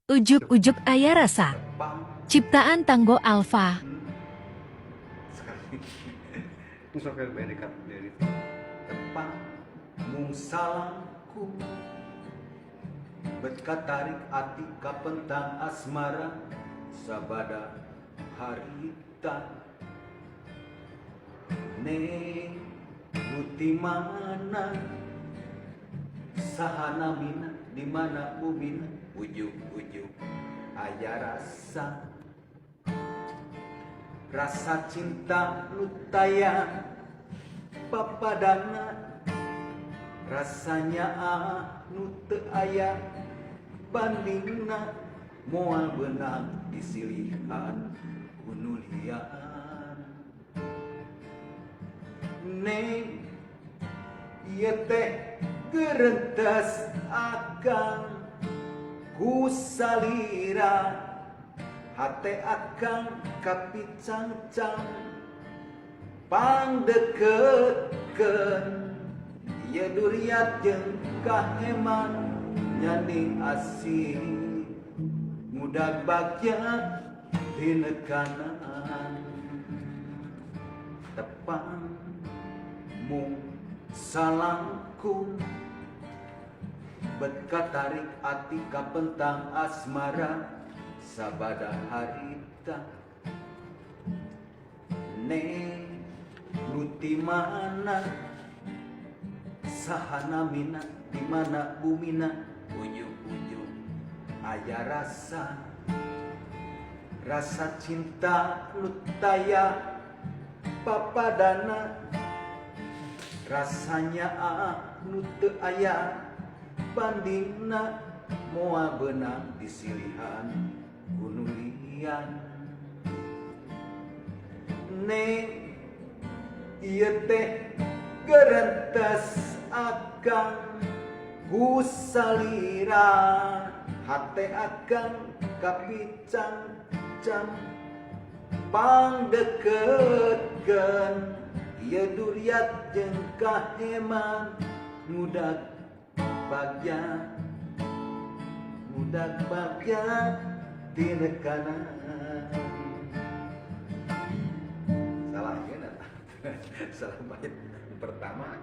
Ujuk-ujuk aya rasa. Ciptaan Tanggo Alfa. Sekali. Sok dekat dari tepang mung salangku bet katarik ati ka pentang asmara sabada harita neng buti mana sahana mina di mana bumina ujug-ujug aya rasa cinta nu taya papadana rasanya anu teu aya bandingna moal beunang disilihan ku nu lian neng ieu teh gerentas akang ku salira hate akang kapicangcang pangdeketkeun ieu duriat jeung kaheman nyanding asih mudag bagja dinekanan tepang mung salangkung bet katarik ati ka pentang asmara sabada harita neng nuti mana sahana mina di mana bumina ujug-ujug aya rasa cinta nu taya papadana rasanya anu teu aya bandingna moal beunang disilihan ku nu lian neng ieu teh gerentas akang ku salira hate akang kapicangcang pangdeketkeun ieu duriat jeung kaheman mudag bagja dinekanan salah bait pertama.